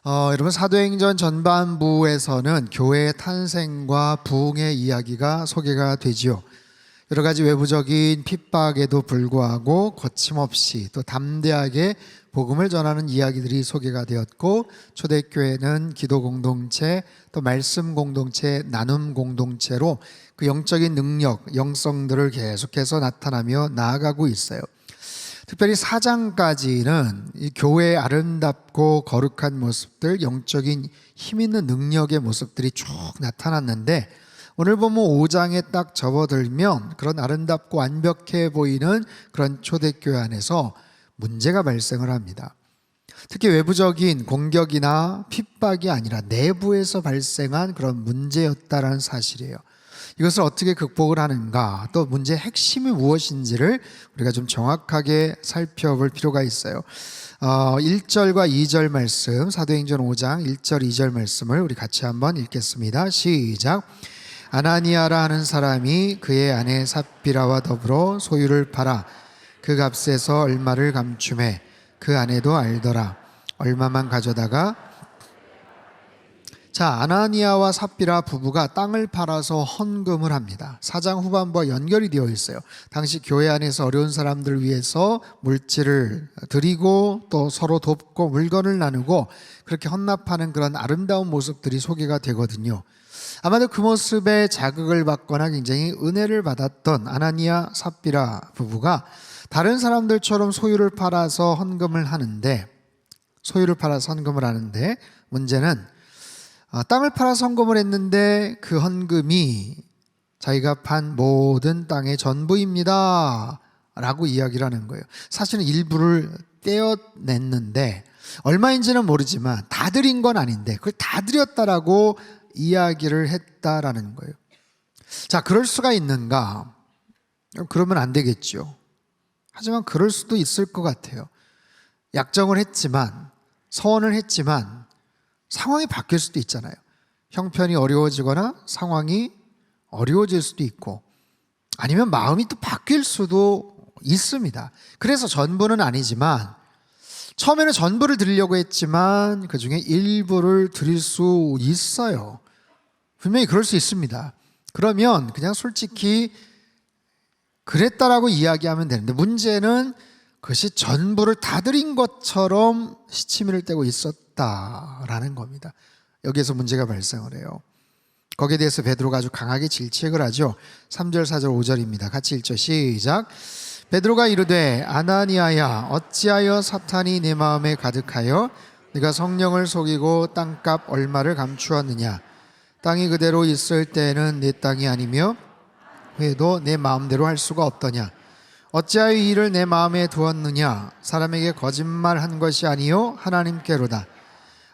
여러분 사도행전 전반부에서는 교회의 탄생과 부흥의 이야기가 소개가 되지요. 여러 가지 외부적인 핍박에도 불구하고 거침없이 또 담대하게 복음을 전하는 이야기들이 소개가 되었고, 초대교회는 기도 공동체, 또 말씀 공동체, 나눔 공동체로 그 영적인 능력, 영성들을 계속해서 나타나며 나아가고 있어요. 특별히 4장까지는 이 교회의 아름답고 거룩한 모습들, 영적인 힘 있는 능력의 모습들이 쭉 나타났는데, 오늘 보면 5장에 딱 접어들면 그런 아름답고 완벽해 보이는 그런 초대교회 안에서 문제가 발생을 합니다. 특히 외부적인 공격이나 핍박이 아니라 내부에서 발생한 그런 문제였다라는 사실이에요. 이것을 어떻게 극복을 하는가, 또 문제의 핵심이 무엇인지를 우리가 좀 정확하게 살펴볼 필요가 있어요. 1절과 2절 말씀, 사도행전 5장 1절 2절 말씀을 우리 같이 한번 읽겠습니다. 시작. 아나니아라 하는 사람이 그의 아내 삽비라와 더불어 소유를 팔아 그 값에서 얼마를 감추매 그 아내도 알더라. 얼마만 가져다가 아나니아와 삽비라 부부가 땅을 팔아서 헌금을 합니다. 4장 후반부와 연결이 되어 있어요. 당시 교회 안에서 어려운 사람들을 위해서 물질을 드리고 또 서로 돕고 물건을 나누고 그렇게 헌납하는 그런 아름다운 모습들이 소개가 되거든요. 아마도 그 모습에 자극을 받거나 굉장히 은혜를 받았던 아나니아 삽비라 부부가 다른 사람들처럼 소유를 팔아서 헌금을 하는데, 문제는 땅을 팔아서 헌금을 했는데 그 헌금이 자기가 판 모든 땅의 전부입니다 라고 이야기를 하는 거예요. 사실은 일부를 떼어냈는데 얼마인지는 모르지만 다 드린 건 아닌데 그걸 다 드렸다라고 이야기를 했다라는 거예요. 자, 그럴 수가 있는가? 그러면 안 되겠죠. 하지만 그럴 수도 있을 것 같아요. 약정을 했지만, 서원을 했지만 상황이 바뀔 수도 있잖아요. 형편이 어려워지거나 상황이 어려워질 수도 있고, 아니면 마음이 또 바뀔 수도 있습니다. 그래서 전부는 아니지만, 처음에는 전부를 드리려고 했지만 그 중에 일부를 드릴 수 있어요. 분명히 그럴 수 있습니다. 그러면 그냥 솔직히 그랬다라고 이야기하면 되는데, 문제는 그것이 전부를 다 드린 것처럼 시치미를 떼고 있었다라는 겁니다. 여기에서 문제가 발생을 해요. 거기에 대해서 베드로가 아주 강하게 질책을 하죠. 3절, 4절, 5절입니다. 같이 읽죠. 시작. 베드로가 이르되 아나니아야, 어찌하여 사탄이 내 마음에 가득하여 네가 성령을 속이고 땅값 얼마를 감추었느냐. 땅이 그대로 있을 때에는 내 땅이 아니며 회도 내 마음대로 할 수가 없더냐. 어찌하여 이 일을 내 마음에 두었느냐. 사람에게 거짓말한 것이 아니요 하나님께로다.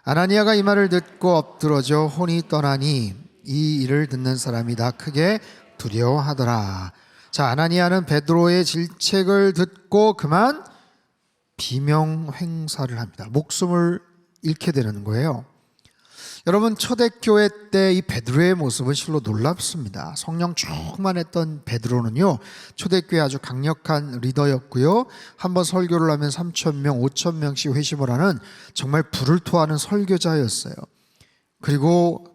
아나니아가 이 말을 듣고 엎드러져 혼이 떠나니 이 일을 듣는 사람이 다 크게 두려워하더라. 자, 아나니아는 베드로의 질책을 듣고 그만 비명횡사를 합니다. 목숨을 잃게 되는 거예요. 여러분, 초대교회 때 이 베드로의 모습은 실로 놀랍습니다. 성령 충만했던 베드로는요, 초대교회 아주 강력한 리더였고요, 한번 설교를 하면 3,000명, 5,000명씩 회심을 하는 정말 불을 토하는 설교자였어요. 그리고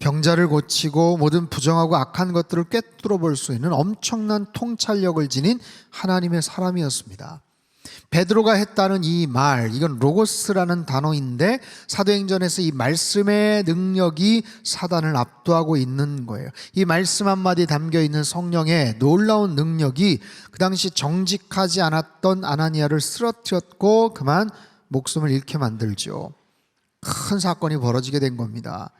병자를 고치고 모든 부정하고 악한 것들을 꿰뚫어 볼 수 있는 엄청난 통찰력을 지닌 하나님의 사람이었습니다. 베드로가 했다는 이 말, 이건 로고스라는 단어인데 사도행전에서 이 말씀의 능력이 사단을 압도하고 있는 거예요. 이 말씀 한마디에 담겨 있는 성령의 놀라운 능력이 그 당시 정직하지 않았던 아나니아를 쓰러뜨렸고 그만 목숨을 잃게 만들죠. 큰 사건이 벌어지게 된 겁니다.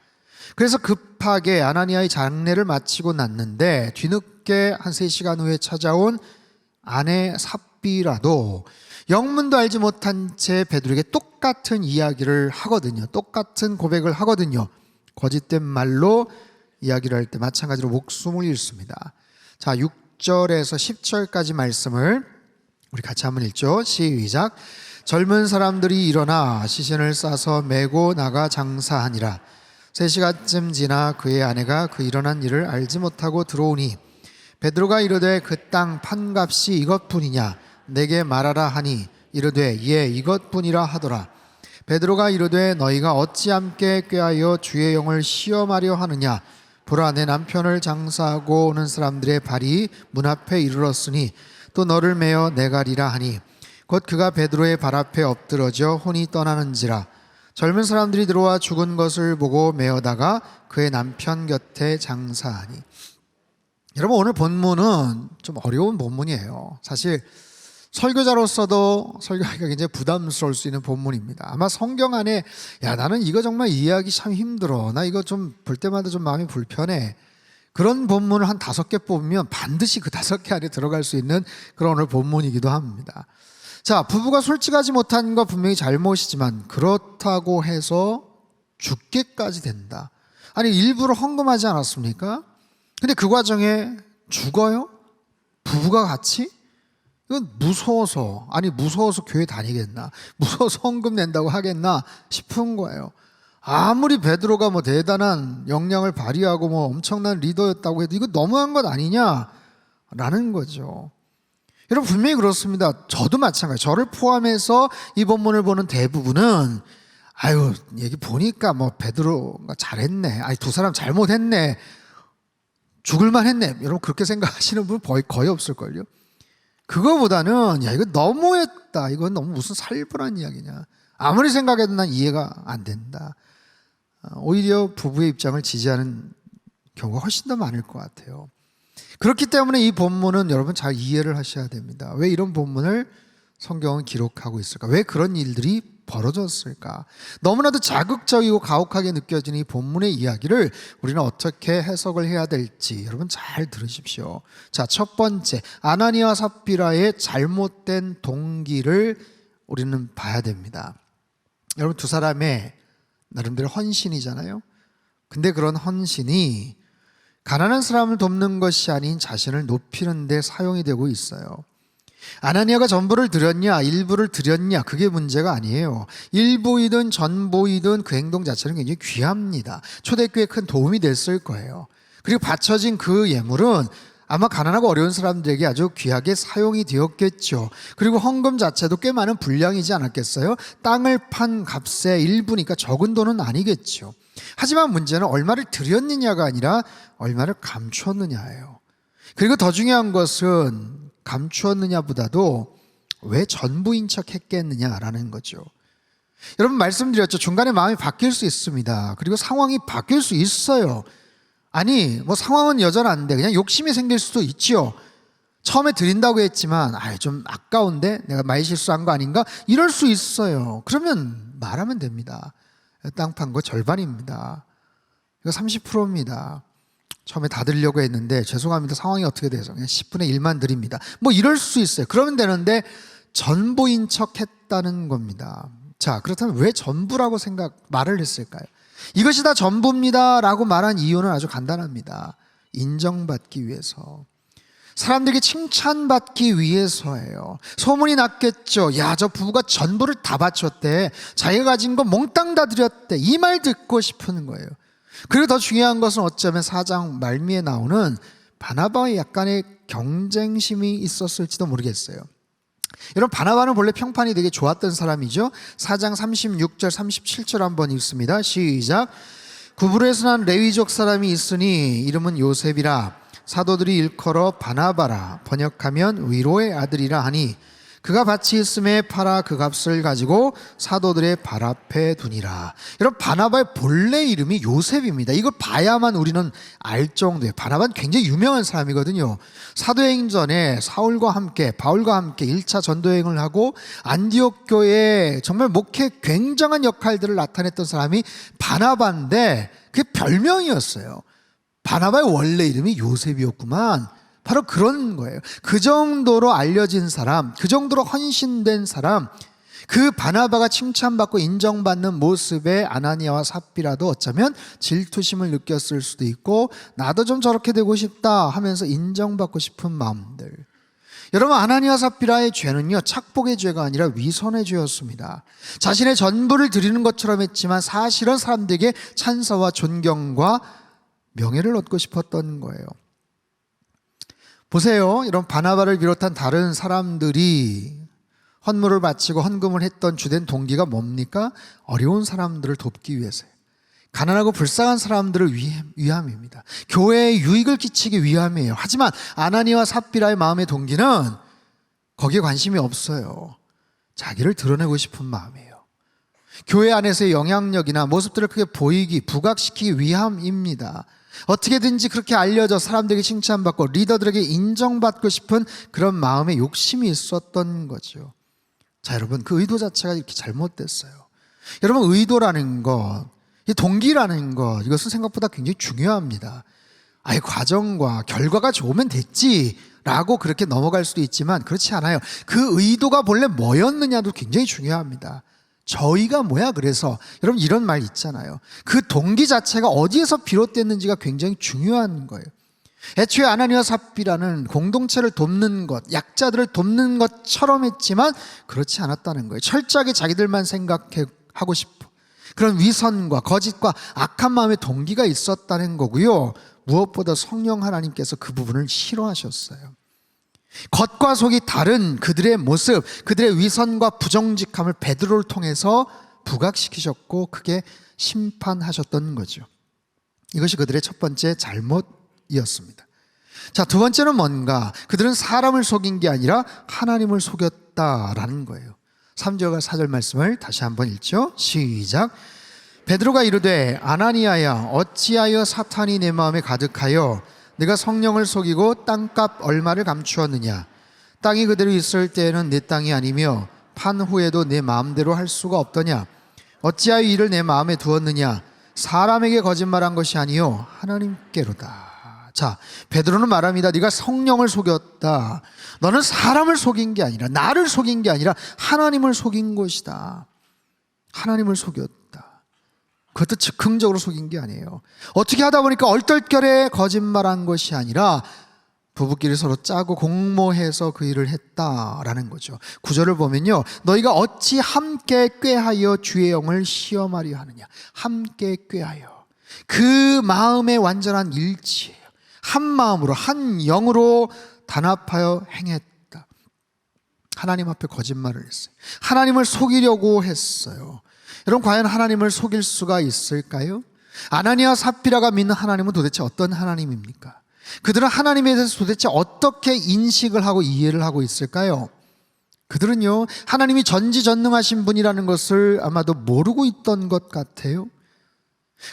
그래서 급하게 아나니아의 장례를 마치고 났는데 뒤늦게 한 3시간 후에 찾아온 아내 삽비라도 영문도 알지 못한 채 베드로에게 똑같은 이야기를 하거든요. 똑같은 고백을 하거든요. 거짓된 말로 이야기를 할 때 마찬가지로 목숨을 잃습니다. 자, 6절에서 10절까지 말씀을 우리 같이 한번 읽죠. 시작. 젊은 사람들이 일어나 시신을 싸서 메고 나가 장사하니라. 3시간쯤 지나 그의 아내가 그 일어난 일을 알지 못하고 들어오니 베드로가 이르되 그 땅 판값이 이것뿐이냐. 내게 말하라 하니 이르되 예 이것뿐이라 하더라. 베드로가 이르되 너희가 어찌 함께 꾀하여 주의 영을 시험하려 하느냐. 보라, 내 남편을 장사하고 오는 사람들의 발이 문 앞에 이르렀으니 또 너를 메어 내가리라 하니 곧 그가 베드로의 발 앞에 엎드러져 혼이 떠나는지라. 젊은 사람들이 들어와 죽은 것을 보고 메어다가 그의 남편 곁에 장사하니. 여러분, 오늘 본문은 좀 어려운 본문이에요. 사실 설교자로서도 설교하기가 굉장히 부담스러울 수 있는 본문입니다. 아마 성경 안에 나는 이거 정말 이해하기 참 힘들어, 나 이거 좀 볼 때마다 좀 마음이 불편해, 그런 본문을 한 5개 뽑으면 반드시 그 5개 안에 들어갈 수 있는 그런 오늘 본문이기도 합니다. 자, 부부가 솔직하지 못한 거 분명히 잘못이지만 그렇다고 해서 죽게까지 된다. 아니, 일부러 헌금하지 않았습니까? 근데 그 과정에 죽어요? 부부가 같이? 이건 무서워서 교회 다니겠나, 무서워서 헌금 낸다고 하겠나 싶은 거예요. 아무리 베드로가 뭐 대단한 역량을 발휘하고 뭐 엄청난 리더였다고 해도 이거 너무한 것 아니냐라는 거죠. 여러분, 분명히 그렇습니다. 저도 마찬가지. 저를 포함해서 이 본문을 보는 대부분은 얘기 보니까 뭐 베드로가 잘했네, 두 사람 잘못했네, 죽을만 했네, 여러분 그렇게 생각하시는 분 거의 없을걸요. 그거보다는 이거 너무했다, 이건 너무 무슨 살벌한 이야기냐, 아무리 생각해도 난 이해가 안 된다. 오히려 부부의 입장을 지지하는 경우가 훨씬 더 많을 것 같아요. 그렇기 때문에 이 본문은 여러분 잘 이해를 하셔야 됩니다. 왜 이런 본문을 성경은 기록하고 있을까? 왜 그런 일들이 벌어졌을까? 너무나도 자극적이고 가혹하게 느껴지는 이 본문의 이야기를 우리는 어떻게 해석을 해야 될지 여러분 잘 들으십시오. 자, 첫 번째, 아나니아와 삽비라의 잘못된 동기를 우리는 봐야 됩니다. 여러분, 두 사람의 나름대로 헌신이잖아요. 근데 그런 헌신이 가난한 사람을 돕는 것이 아닌 자신을 높이는 데 사용이 되고 있어요. 아나니아가 전부를 드렸냐 일부를 드렸냐, 그게 문제가 아니에요. 일부이든 전부이든 그 행동 자체는 굉장히 귀합니다. 초대교회에 큰 도움이 됐을 거예요. 그리고 바쳐진 그 예물은 아마 가난하고 어려운 사람들에게 아주 귀하게 사용이 되었겠죠. 그리고 헌금 자체도 꽤 많은 분량이지 않았겠어요? 땅을 판 값의 일부니까 적은 돈은 아니겠죠. 하지만 문제는 얼마를 드렸느냐가 아니라 얼마를 감추었느냐예요. 그리고 더 중요한 것은 감추었느냐보다도 왜 전부인 척 했겠느냐라는 거죠. 여러분, 말씀드렸죠. 중간에 마음이 바뀔 수 있습니다. 그리고 상황이 바뀔 수 있어요. 뭐 상황은 여전한데 그냥 욕심이 생길 수도 있죠. 처음에 드린다고 했지만 좀 아까운데 내가 많이 실수한 거 아닌가, 이럴 수 있어요. 그러면 말하면 됩니다. 땅 판 거 절반입니다. 이거 30%입니다. 처음에 다 드리려고 했는데 죄송합니다, 상황이 어떻게 돼서 그냥 10분의 1만 드립니다. 뭐 이럴 수 있어요. 그러면 되는데 전부인 척 했다는 겁니다. 자, 그렇다면 왜 전부라고 말을 했을까요? 이것이 다 전부입니다 라고 말한 이유는 아주 간단합니다. 인정받기 위해서, 사람들에게 칭찬받기 위해서예요. 소문이 났겠죠. 저 부부가 전부를 다 바쳤대, 자기가 가진 거 몽땅 다 드렸대, 이 말 듣고 싶은 거예요. 그리고 더 중요한 것은 어쩌면 4장 말미에 나오는 바나바의 약간의 경쟁심이 있었을지도 모르겠어요. 여러분, 바나바는 본래 평판이 되게 좋았던 사람이죠. 4장 36절 37절 한번 읽습니다. 시작. 구브로에서 난 레위족 사람이 있으니 이름은 요셉이라, 사도들이 일컬어 바나바라, 번역하면 위로의 아들이라 하니 그가 밭이 있음에 팔아 그 값을 가지고 사도들의 발 앞에 두니라. 여러분, 바나바의 본래 이름이 요셉입니다. 이걸 봐야만 우리는 알 정도예요. 바나바는 굉장히 유명한 사람이거든요. 사도행전에 바울과 함께 1차 전도여행을 하고 안디옥 교회에 정말 목회 굉장한 역할들을 나타냈던 사람이 바나바인데 그게 별명이었어요. 바나바의 원래 이름이 요셉이었구만. 바로 그런 거예요. 그 정도로 알려진 사람, 그 정도로 헌신된 사람, 그 바나바가 칭찬받고 인정받는 모습에 아나니아와 삽비라도 어쩌면 질투심을 느꼈을 수도 있고, 나도 좀 저렇게 되고 싶다 하면서 인정받고 싶은 마음들. 여러분, 아나니아와 삽비라의 죄는요, 착복의 죄가 아니라 위선의 죄였습니다. 자신의 전부를 드리는 것처럼 했지만 사실은 사람들에게 찬사와 존경과 명예를 얻고 싶었던 거예요. 보세요. 이런 바나바를 비롯한 다른 사람들이 헌물을 바치고 헌금을 했던 주된 동기가 뭡니까? 어려운 사람들을 돕기 위해서예요. 가난하고 불쌍한 사람들을 위함입니다. 교회에 유익을 끼치기 위함이에요. 하지만 아나니아와 삽비라의 마음의 동기는 거기에 관심이 없어요. 자기를 드러내고 싶은 마음이에요. 교회 안에서의 영향력이나 모습들을 크게 보이기, 부각시키기 위함입니다. 어떻게든지 그렇게 알려져 사람들에게 칭찬받고 리더들에게 인정받고 싶은 그런 마음의 욕심이 있었던 거죠. 자, 여러분, 그 의도 자체가 이렇게 잘못됐어요. 여러분, 의도라는 것, 이 동기라는 것, 이것은 생각보다 굉장히 중요합니다. 아예 과정과 결과가 좋으면 됐지라고 그렇게 넘어갈 수도 있지만 그렇지 않아요. 그 의도가 본래 뭐였느냐도 굉장히 중요합니다. 저희가 뭐야 그래서 여러분 이런 말 있잖아요. 그 동기 자체가 어디에서 비롯됐는지가 굉장히 중요한 거예요. 애초에 아나니아와 삽비라는 공동체를 돕는 것, 약자들을 돕는 것처럼 했지만 그렇지 않았다는 거예요. 철저하게 자기들만 생각하고 싶어. 그런 위선과 거짓과 악한 마음의 동기가 있었다는 거고요. 무엇보다 성령 하나님께서 그 부분을 싫어하셨어요. 겉과 속이 다른 그들의 모습, 그들의 위선과 부정직함을 베드로를 통해서 부각시키셨고 크게 심판하셨던 거죠. 이것이 그들의 첫 번째 잘못이었습니다. 자, 두 번째는 뭔가? 그들은 사람을 속인 게 아니라 하나님을 속였다라는 거예요. 3절과 4절 말씀을 다시 한번 읽죠. 시작. 베드로가 이르되 아나니아야 어찌하여 사탄이 내 마음에 가득하여 네가 성령을 속이고 땅값 얼마를 감추었느냐. 땅이 그대로 있을 때에는 내 땅이 아니며 판 후에도 내 마음대로 할 수가 없더냐. 어찌하여 이를 내 마음에 두었느냐. 사람에게 거짓말한 것이 아니요 하나님께로다. 자, 베드로는 말합니다. 네가 성령을 속였다. 너는 사람을 속인 게 아니라, 나를 속인 게 아니라 하나님을 속인 것이다. 하나님을 속였다. 그것도 즉흥적으로 속인 게 아니에요. 어떻게 하다 보니까 얼떨결에 거짓말한 것이 아니라 부부끼리 서로 짜고 공모해서 그 일을 했다라는 거죠. 9절을 보면요, 너희가 어찌 함께 꾀하여 주의 영을 시험하려 하느냐. 함께 꾀하여. 그 마음의 완전한 일치예요. 한 마음으로, 한 영으로 단합하여 행했다. 하나님 앞에 거짓말을 했어요. 하나님을 속이려고 했어요. 여러분, 과연 하나님을 속일 수가 있을까요? 아나니아와 삽비라가 믿는 하나님은 도대체 어떤 하나님입니까? 그들은 하나님에 대해서 도대체 어떻게 인식을 하고 이해를 하고 있을까요? 그들은요, 하나님이 전지전능하신 분이라는 것을 아마도 모르고 있던 것 같아요.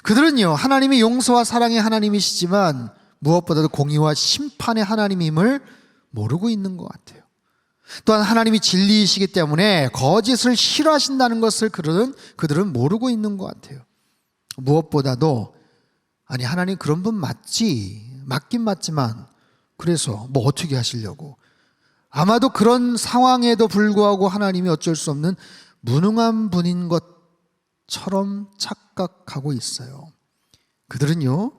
그들은요, 하나님이 용서와 사랑의 하나님이시지만 무엇보다도 공의와 심판의 하나님임을 모르고 있는 것 같아요. 또한 하나님이 진리이시기 때문에 거짓을 싫어하신다는 것을 그들은 모르고 있는 것 같아요. 무엇보다도 아니, 하나님 그런 분 맞지, 맞긴 맞지만 그래서 뭐 어떻게 하시려고, 아마도 그런 상황에도 불구하고 하나님이 어쩔 수 없는 무능한 분인 것처럼 착각하고 있어요. 그들은요,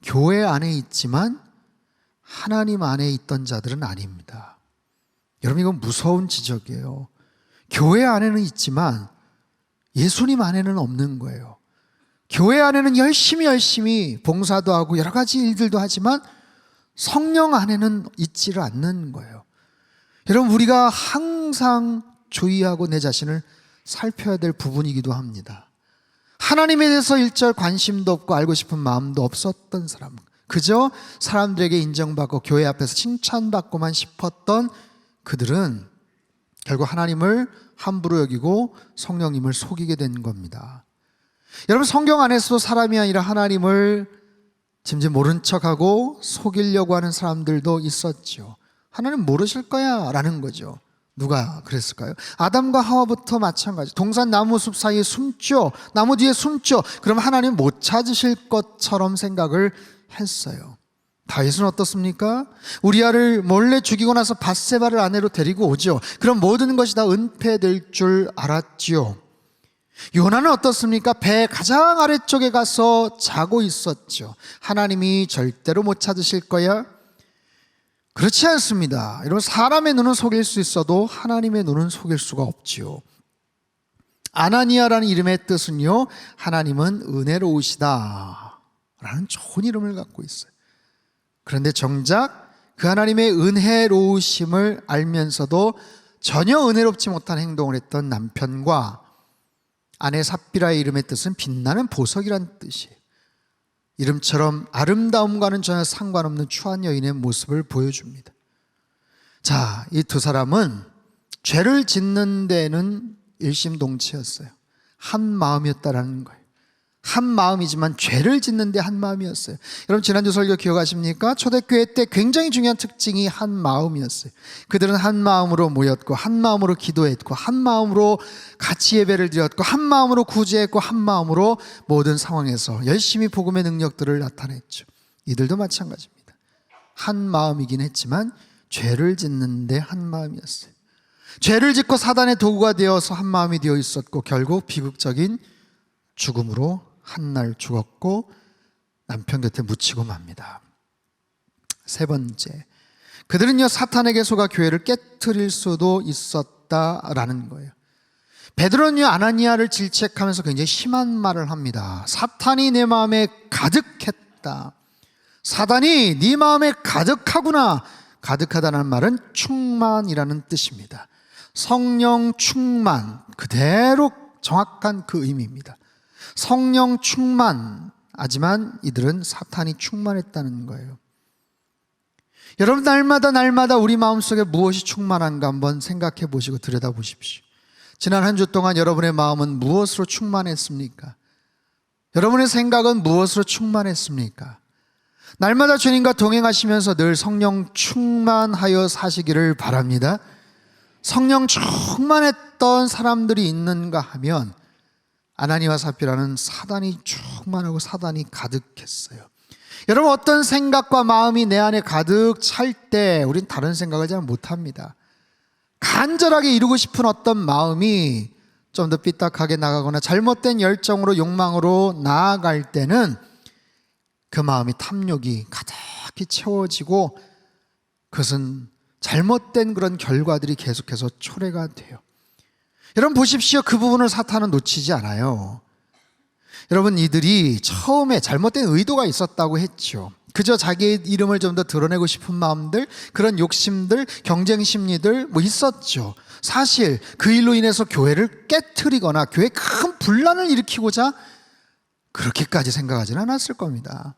교회 안에 있지만 하나님 안에 있던 자들은 아닙니다. 여러분, 이건 무서운 지적이에요. 교회 안에는 있지만 예수님 안에는 없는 거예요. 교회 안에는 열심히 봉사도 하고 여러 가지 일들도 하지만 성령 안에는 있지를 않는 거예요. 여러분, 우리가 항상 주의하고 내 자신을 살펴야 될 부분이기도 합니다. 하나님에 대해서 일절 관심도 없고 알고 싶은 마음도 없었던 사람, 그저 사람들에게 인정받고 교회 앞에서 칭찬받고만 싶었던 그들은 결국 하나님을 함부로 여기고 성령님을 속이게 된 겁니다. 여러분, 성경 안에서도 사람이 아니라 하나님을 짐짓 모른 척하고 속이려고 하는 사람들도 있었죠. 하나님 모르실 거야 라는 거죠. 누가 그랬을까요? 아담과 하와부터 마찬가지. 동산 나무숲 사이에 숨죠. 나무 뒤에 숨죠. 그럼 하나님 못 찾으실 것처럼 생각을 했어요. 다윗은 어떻습니까? 우리아를 몰래 죽이고 나서 밧세바를 아내로 데리고 오죠. 그럼 모든 것이 다 은폐될 줄 알았지요. 요나는 어떻습니까? 배 가장 아래쪽에 가서 자고 있었죠. 하나님이 절대로 못 찾으실 거야? 그렇지 않습니다. 여러분, 사람의 눈은 속일 수 있어도 하나님의 눈은 속일 수가 없지요. 아나니아라는 이름의 뜻은요, 하나님은 은혜로우시다 라는 좋은 이름을 갖고 있어요. 그런데 정작 그 하나님의 은혜로우심을 알면서도 전혀 은혜롭지 못한 행동을 했던 남편과 아내 삽비라의 이름의 뜻은 빛나는 보석이란 뜻이에요. 이름처럼 아름다움과는 전혀 상관없는 추한 여인의 모습을 보여줍니다. 자, 이 두 사람은 죄를 짓는 데는 일심동체였어요. 한 마음이었다라는 거예요. 한 마음이지만 죄를 짓는 데 한 마음이었어요. 여러분 지난주 설교 기억하십니까? 초대교회 때 굉장히 중요한 특징이 한 마음이었어요. 그들은 한 마음으로 모였고 한 마음으로 기도했고 한 마음으로 같이 예배를 드렸고 한 마음으로 구제했고 한 마음으로 모든 상황에서 열심히 복음의 능력들을 나타냈죠. 이들도 마찬가지입니다. 한 마음이긴 했지만 죄를 짓는 데 한 마음이었어요. 죄를 짓고 사단의 도구가 되어서 한 마음이 되어 있었고 결국 비극적인 죽음으로 한 날 죽었고 남편 곁에 묻히고 맙니다. 세 번째, 그들은요 사탄에게 속아 교회를 깨트릴 수도 있었다라는 거예요. 베드로는요 아나니아를 질책하면서 굉장히 심한 말을 합니다. 사탄이 내 마음에 가득했다. 사단이 네 마음에 가득하구나. 가득하다는 말은 충만이라는 뜻입니다. 성령 충만, 그대로 정확한 그 의미입니다. 성령 충만하지만 이들은 사탄이 충만했다는 거예요. 여러분 날마다 우리 마음속에 무엇이 충만한가 한번 생각해 보시고 들여다보십시오. 지난 한 주 동안 여러분의 마음은 무엇으로 충만했습니까? 여러분의 생각은 무엇으로 충만했습니까? 날마다 주님과 동행하시면서 늘 성령 충만하여 사시기를 바랍니다. 성령 충만했던 사람들이 있는가 하면 아나니와 삽비라는 사단이 충만하고 사단이 가득했어요. 여러분 어떤 생각과 마음이 내 안에 가득 찰 때 우린 다른 생각을 잘 못합니다. 간절하게 이루고 싶은 어떤 마음이 좀 더 삐딱하게 나가거나 잘못된 열정으로 욕망으로 나아갈 때는 그 마음이 탐욕이 가득히 채워지고 그것은 잘못된 그런 결과들이 계속해서 초래가 돼요. 여러분 보십시오. 그 부분을 사탄은 놓치지 않아요. 여러분 이들이 처음에 잘못된 의도가 있었다고 했죠. 그저 자기의 이름을 좀 더 드러내고 싶은 마음들, 그런 욕심들, 경쟁 심리들 뭐 있었죠. 사실 그 일로 인해서 교회를 깨트리거나 교회에 큰 분란을 일으키고자 그렇게까지 생각하지는 않았을 겁니다.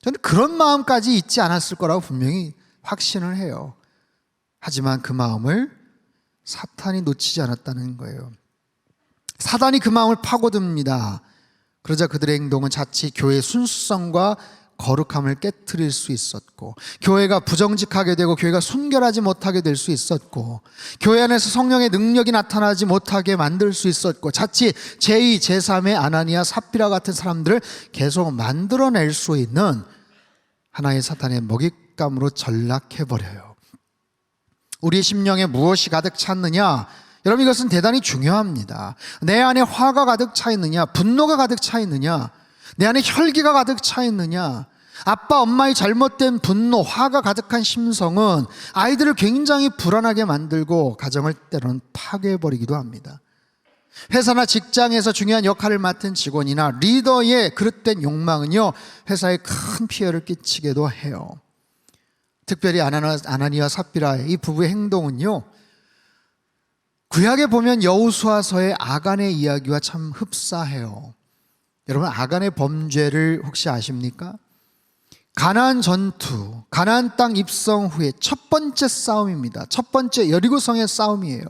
저는 그런 마음까지 있지 않았을 거라고 분명히 확신을 해요. 하지만 그 마음을 사탄이 놓치지 않았다는 거예요. 사단이 그 마음을 파고듭니다. 그러자 그들의 행동은 자칫 교회의 순수성과 거룩함을 깨트릴 수 있었고 교회가 부정직하게 되고 교회가 순결하지 못하게 될 수 있었고 교회 안에서 성령의 능력이 나타나지 못하게 만들 수 있었고 자칫 제2, 제3의 아나니아 삽비라 같은 사람들을 계속 만들어낼 수 있는 하나의 사탄의 먹잇감으로 전락해버려요. 우리 심령에 무엇이 가득 찼느냐? 여러분 이것은 대단히 중요합니다. 내 안에 화가 가득 차 있느냐? 분노가 가득 차 있느냐? 내 안에 혈기가 가득 차 있느냐? 아빠 엄마의 잘못된 분노, 화가 가득한 심성은 아이들을 굉장히 불안하게 만들고 가정을 때로는 파괴해버리기도 합니다. 회사나 직장에서 중요한 역할을 맡은 직원이나 리더의 그릇된 욕망은요 회사에 큰 피해를 끼치기도 해요. 특별히 아나니아 삽비라의 이 부부의 행동은요 구약에 보면 여호수아서의 아간의 이야기와 참 흡사해요. 여러분 아간의 범죄를 혹시 아십니까? 가나안 전투, 가나안 땅 입성 후에 첫 번째 싸움입니다. 첫 번째 여리고성의 싸움이에요.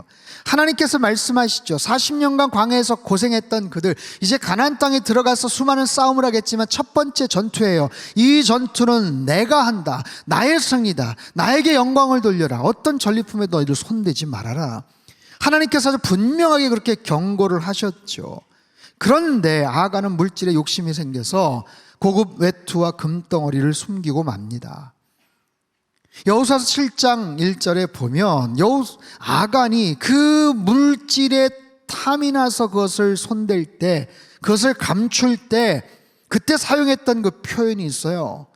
하나님께서 말씀하시죠. 40년간 광야에서 고생했던 그들 이제 가나안 땅에 들어가서 수많은 싸움을 하겠지만 첫 번째 전투예요. 이 전투는 내가 한다. 나의 승리다. 나에게 영광을 돌려라. 어떤 전리품에 너희들 손대지 말아라. 하나님께서 아주 분명하게 그렇게 경고를 하셨죠. 그런데 아간은 물질에 욕심이 생겨서 고급 외투와 금덩어리를 숨기고 맙니다. 여호수아서 7장 1절에 보면 아간이 그 물질에 탐이 나서 그것을 손댈 때, 그것을 감출 때 그때 사용했던 그 표현이 있어요.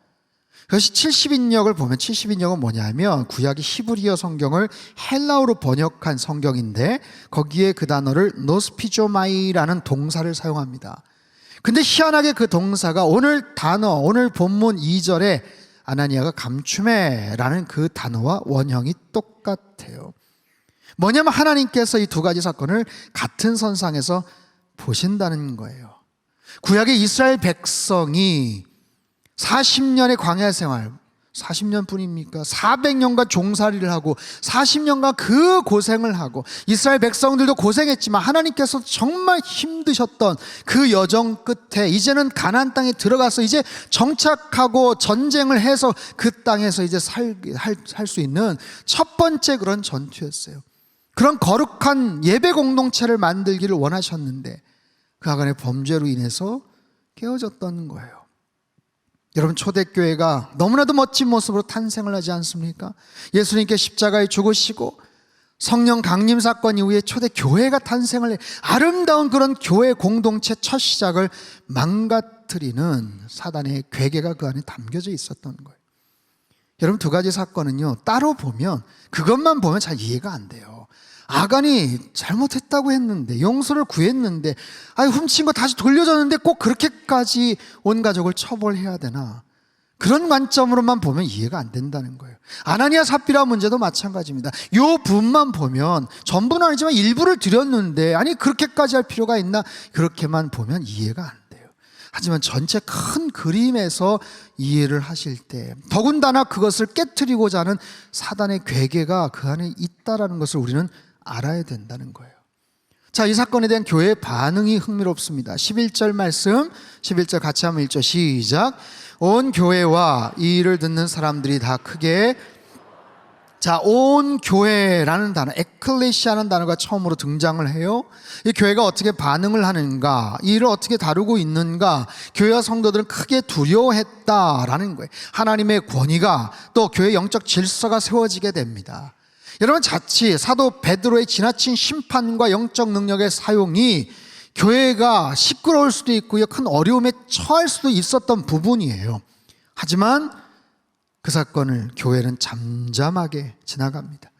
그것이 70인역을 보면 70인역은 뭐냐면 구약의 히브리어 성경을 헬라어로 번역한 성경인데 거기에 그 단어를 노스피조마이라는 동사를 사용합니다. 근데 희한하게 그 동사가 오늘 본문 2절에 아나니아가 감춤해라는 그 단어와 원형이 똑같아요. 뭐냐면 하나님께서 이 두 가지 사건을 같은 선상에서 보신다는 거예요. 구약의 이스라엘 백성이 40년의 광야 생활, 40년뿐입니까? 400년간 종살이를 하고 40년간 그 고생을 하고, 이스라엘 백성들도 고생했지만 하나님께서 정말 힘드셨던 그 여정 끝에 이제는 가나안 땅에 들어가서 이제 정착하고 전쟁을 해서 그 땅에서 이제 살 수 있는 첫 번째 그런 전투였어요. 그런 거룩한 예배 공동체를 만들기를 원하셨는데 그 아간의 범죄로 인해서 깨어졌던 거예요. 여러분, 초대교회가 너무나도 멋진 모습으로 탄생을 하지 않습니까? 예수님께 십자가에 죽으시고 성령 강림 사건 이후에 초대교회가 탄생을 해 아름다운 그런 교회 공동체 첫 시작을 망가뜨리는 사단의 괴계가 그 안에 담겨져 있었던 거예요. 여러분, 두 가지 사건은요, 따로 보면, 그것만 보면 잘 이해가 안 돼요. 아간이 잘못했다고 했는데, 용서를 구했는데, 훔친 거 다시 돌려줬는데 꼭 그렇게까지 온 가족을 처벌해야 되나? 그런 관점으로만 보면 이해가 안 된다는 거예요. 아나니아 삽비라 문제도 마찬가지입니다. 요 분만 보면, 전부는 아니지만 일부를 드렸는데 그렇게까지 할 필요가 있나? 그렇게만 보면 이해가 안 돼요. 하지만 전체 큰 그림에서 이해를 하실 때, 더군다나 그것을 깨트리고자 하는 사단의 괴계가 그 안에 있다라는 것을 우리는 알아야 된다는 거예요. 자, 이 사건에 대한 교회의 반응이 흥미롭습니다. 11절 말씀, 11절 같이 한번 읽죠. 시작. 온 교회와 이 일을 듣는 사람들이 다 크게, 자, 온 교회라는 단어, 에클레시아라는 단어가 처음으로 등장을 해요. 이 교회가 어떻게 반응을 하는가, 이 일을 어떻게 다루고 있는가, 교회와 성도들은 크게 두려워했다라는 거예요. 하나님의 권위가, 또 교회의 영적 질서가 세워지게 됩니다. 여러분, 자칫 사도 베드로의 지나친 심판과 영적 능력의 사용이 교회가 시끄러울 수도 있고요, 큰 어려움에 처할 수도 있었던 부분이에요. 하지만 그 사건을 교회는 잠잠하게 지나갑니다.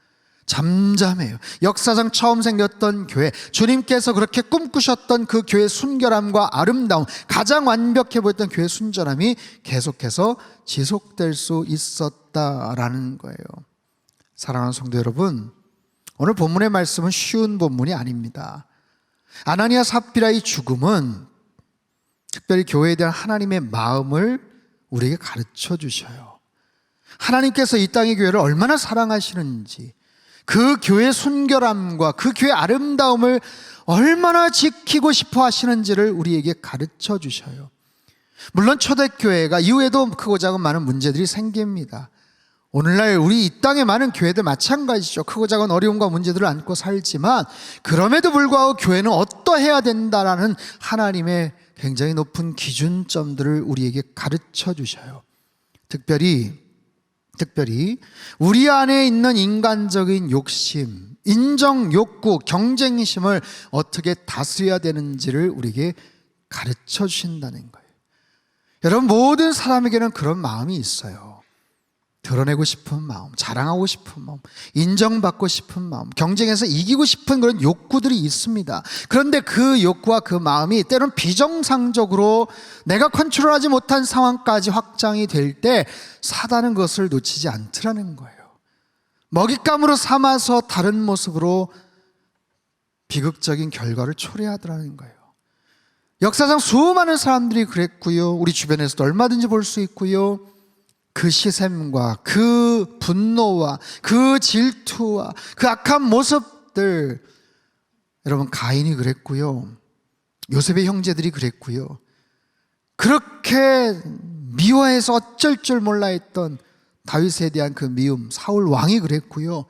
잠잠해요. 역사상 처음 생겼던 교회, 주님께서 그렇게 꿈꾸셨던 그 교회의 순결함과 아름다움, 가장 완벽해 보였던 교회의 순전함이 계속해서 지속될 수 있었다라는 거예요. 사랑하는 성도 여러분, 오늘 본문의 말씀은 쉬운 본문이 아닙니다. 아나니아 삽비라의 죽음은 특별히 교회에 대한 하나님의 마음을 우리에게 가르쳐 주셔요. 하나님께서 이 땅의 교회를 얼마나 사랑하시는지, 그 교회의 순결함과 그 교회의 아름다움을 얼마나 지키고 싶어 하시는지를 우리에게 가르쳐 주셔요. 물론 초대교회가 이후에도 크고 작은 많은 문제들이 생깁니다. 오늘날 우리 이 땅의 많은 교회들 마찬가지죠. 크고 작은 어려움과 문제들을 안고 살지만 그럼에도 불구하고 교회는 어떠해야 된다라는 하나님의 굉장히 높은 기준점들을 우리에게 가르쳐 주셔요. 특별히 우리 안에 있는 인간적인 욕심, 인정 욕구, 경쟁심을 어떻게 다스려야 되는지를 우리에게 가르쳐 주신다는 거예요. 여러분, 모든 사람에게는 그런 마음이 있어요. 드러내고 싶은 마음, 자랑하고 싶은 마음, 인정받고 싶은 마음, 경쟁에서 이기고 싶은 그런 욕구들이 있습니다. 그런데 그 욕구와 그 마음이 때로는 비정상적으로 내가 컨트롤하지 못한 상황까지 확장이 될 때 사단은 그것을 놓치지 않더라는 거예요. 먹잇감으로 삼아서 다른 모습으로 비극적인 결과를 초래하더라는 거예요. 역사상 수많은 사람들이 그랬고요, 우리 주변에서도 얼마든지 볼 수 있고요. 그 시샘과 그 분노와 그 질투와 그 악한 모습들, 여러분, 가인이 그랬고요, 요셉의 형제들이 그랬고요, 그렇게 미워해서 어쩔 줄 몰라 했던 다윗에 대한 그 미움, 사울 왕이 그랬고요,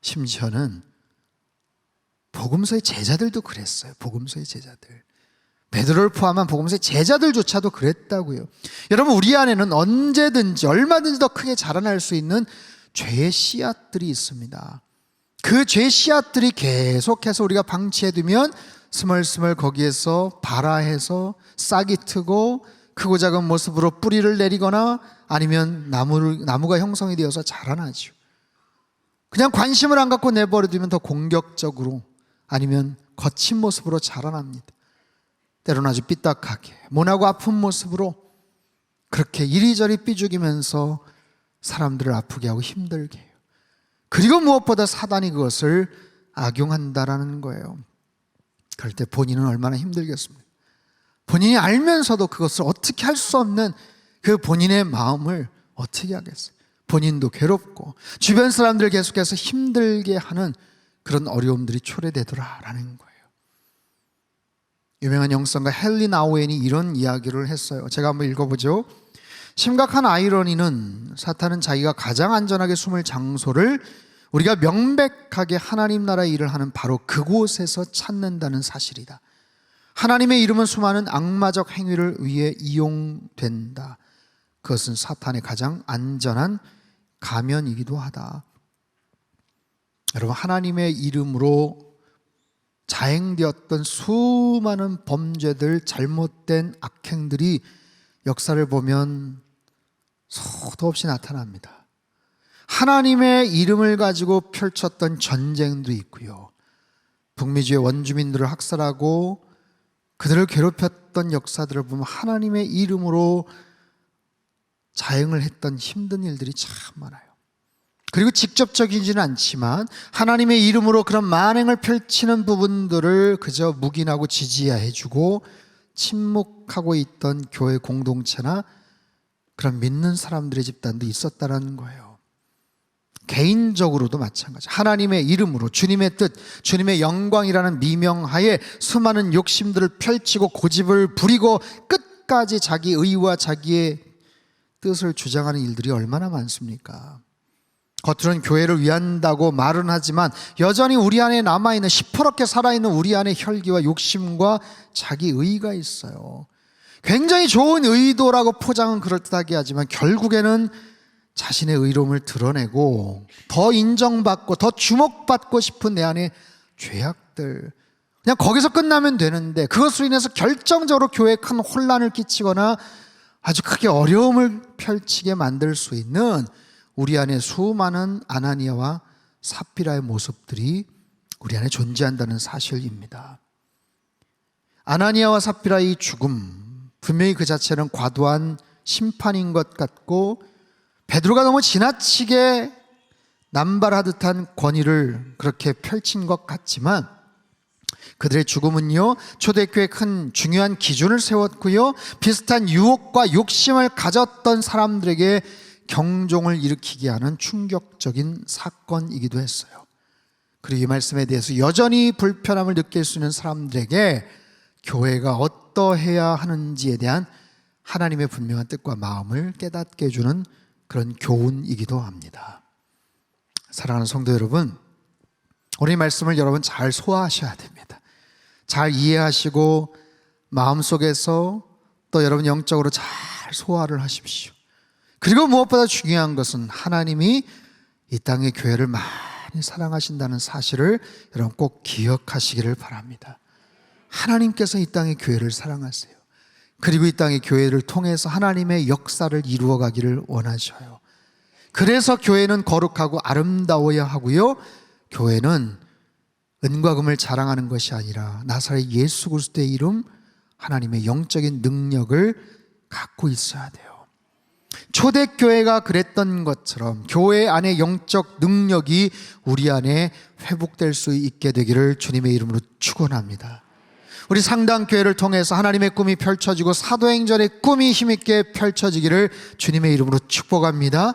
심지어는 복음서의 제자들도 그랬어요. 복음서의 제자들, 베드로를 포함한 복음서의 제자들조차도 그랬다고요. 여러분, 우리 안에는 언제든지 얼마든지 더 크게 자라날 수 있는 죄의 씨앗들이 있습니다. 그 죄의 씨앗들이 계속해서 우리가 방치해두면 스멀스멀 거기에서 발아해서 싹이 트고 크고 작은 모습으로 뿌리를 내리거나 아니면 나무가 형성이 되어서 자라나죠. 그냥 관심을 안 갖고 내버려두면 더 공격적으로 아니면 거친 모습으로 자라납니다. 때로는 아주 삐딱하게 모나고 아픈 모습으로 그렇게 이리저리 삐죽이면서 사람들을 아프게 하고 힘들게 해요. 그리고 무엇보다 사단이 그것을 악용한다라는 거예요. 그럴 때 본인은 얼마나 힘들겠습니까? 본인이 알면서도 그것을 어떻게 할 수 없는 그 본인의 마음을 어떻게 하겠어요? 본인도 괴롭고 주변 사람들 계속해서 힘들게 하는 그런 어려움들이 초래되더라라는 거예요. 유명한 영성가 헨리 나우엔이 이런 이야기를 했어요. 제가 한번 읽어보죠. 심각한 아이러니는 사탄은 자기가 가장 안전하게 숨을 장소를 우리가 명백하게 하나님 나라의 일을 하는 바로 그곳에서 찾는다는 사실이다. 하나님의 이름은 수많은 악마적 행위를 위해 이용된다. 그것은 사탄의 가장 안전한 가면이기도 하다. 여러분, 하나님의 이름으로 자행되었던 수많은 범죄들, 잘못된 악행들이 역사를 보면 소도 없이 나타납니다. 하나님의 이름을 가지고 펼쳤던 전쟁도 있고요, 북미주의 원주민들을 학살하고 그들을 괴롭혔던 역사들을 보면 하나님의 이름으로 자행을 했던 힘든 일들이 참 많아요. 그리고 직접적이지는 않지만 하나님의 이름으로 그런 만행을 펼치는 부분들을 그저 묵인하고 지지해주고 침묵하고 있던 교회 공동체나 그런 믿는 사람들의 집단도 있었다는 거예요. 개인적으로도 마찬가지. 하나님의 이름으로 주님의 뜻, 주님의 영광이라는 미명하에 수많은 욕심들을 펼치고 고집을 부리고 끝까지 자기 의와 자기의 뜻을 주장하는 일들이 얼마나 많습니까? 겉으로는 교회를 위한다고 말은 하지만 여전히 우리 안에 남아있는, 시퍼렇게 살아있는 우리 안에 혈기와 욕심과 자기 의가 있어요. 굉장히 좋은 의도라고 포장은 그럴듯하게 하지만 결국에는 자신의 의로움을 드러내고 더 인정받고 더 주목받고 싶은 내 안의 죄악들, 그냥 거기서 끝나면 되는데 그것으로 인해서 결정적으로 교회에 큰 혼란을 끼치거나 아주 크게 어려움을 펼치게 만들 수 있는 우리 안에 수많은 아나니아와 삽비라의 모습들이 우리 안에 존재한다는 사실입니다. 아나니아와 삽비라의 죽음, 분명히 그 자체는 과도한 심판인 것 같고 베드로가 너무 지나치게 남발하듯한 권위를 그렇게 펼친 것 같지만 그들의 죽음은요, 초대교회에 큰 중요한 기준을 세웠고요, 비슷한 유혹과 욕심을 가졌던 사람들에게 경종을 일으키게 하는 충격적인 사건이기도 했어요. 그리고 이 말씀에 대해서 여전히 불편함을 느낄 수 있는 사람들에게 교회가 어떠해야 하는지에 대한 하나님의 분명한 뜻과 마음을 깨닫게 해주는 그런 교훈이기도 합니다. 사랑하는 성도 여러분, 오늘 이 말씀을 여러분 잘 소화하셔야 됩니다. 잘 이해하시고 마음속에서 또 여러분 영적으로 잘 소화를 하십시오. 그리고 무엇보다 중요한 것은 하나님이 이 땅의 교회를 많이 사랑하신다는 사실을 여러분 꼭 기억하시기를 바랍니다. 하나님께서 이 땅의 교회를 사랑하세요. 그리고 이 땅의 교회를 통해서 하나님의 역사를 이루어가기를 원하셔요. 그래서 교회는 거룩하고 아름다워야 하고요, 교회는 은과 금을 자랑하는 것이 아니라 나사렛 예수 그리스도의 이름, 하나님의 영적인 능력을 갖고 있어야 돼요. 초대교회가 그랬던 것처럼 교회 안에 영적 능력이 우리 안에 회복될 수 있게 되기를 주님의 이름으로 축원합니다. 우리 상당교회를 통해서 하나님의 꿈이 펼쳐지고 사도행전의 꿈이 힘있게 펼쳐지기를 주님의 이름으로 축복합니다.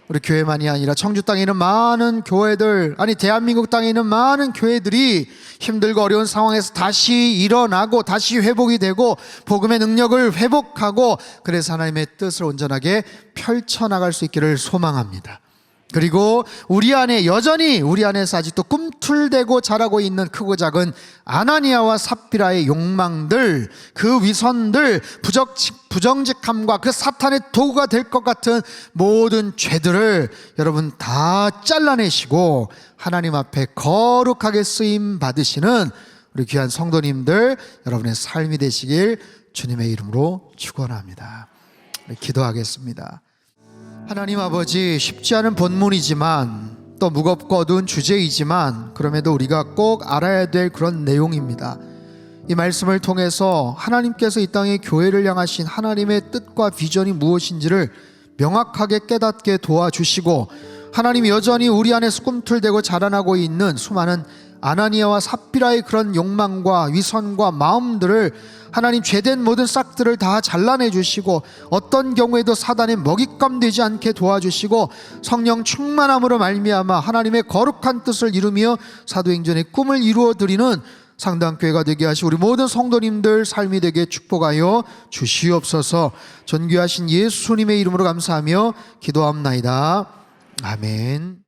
우리 교회만이 아니라 청주 땅에 있는 많은 교회들, 아니 대한민국 땅에 있는 많은 교회들이 힘들고 어려운 상황에서 다시 일어나고 다시 회복이 되고 복음의 능력을 회복하고 그래서 하나님의 뜻을 온전하게 펼쳐나갈 수 있기를 소망합니다. 그리고 우리 안에 여전히 우리 안에서 아직도 꿈틀대고 자라고 있는 크고 작은 아나니아와 삽비라의 욕망들, 그 위선들, 부정직함과 그 사탄의 도구가 될 것 같은 모든 죄들을 여러분 다 잘라내시고 하나님 앞에 거룩하게 쓰임 받으시는 우리 귀한 성도님들 여러분의 삶이 되시길 주님의 이름으로 축원합니다. 기도하겠습니다. 하나님 아버지, 쉽지 않은 본문이지만 또 무겁고 어두운 주제이지만 그럼에도 우리가 꼭 알아야 될 그런 내용입니다. 이 말씀을 통해서 하나님께서 이 땅에 교회를 향하신 하나님의 뜻과 비전이 무엇인지를 명확하게 깨닫게 도와주시고 하나님이 여전히 우리 안에서 꿈틀대고 자라나고 있는 수많은 아나니아와 삽비라의 그런 욕망과 위선과 마음들을 하나님 죄된 모든 싹들을 다 잘라내 주시고 어떤 경우에도 사단의 먹잇감 되지 않게 도와주시고 성령 충만함으로 말미암아 하나님의 거룩한 뜻을 이루며 사도행전의 꿈을 이루어 드리는 상당교회가 되게 하시고 우리 모든 성도님들 삶이 되게 축복하여 주시옵소서. 존귀하신 예수님의 이름으로 감사하며 기도합나이다. 아멘.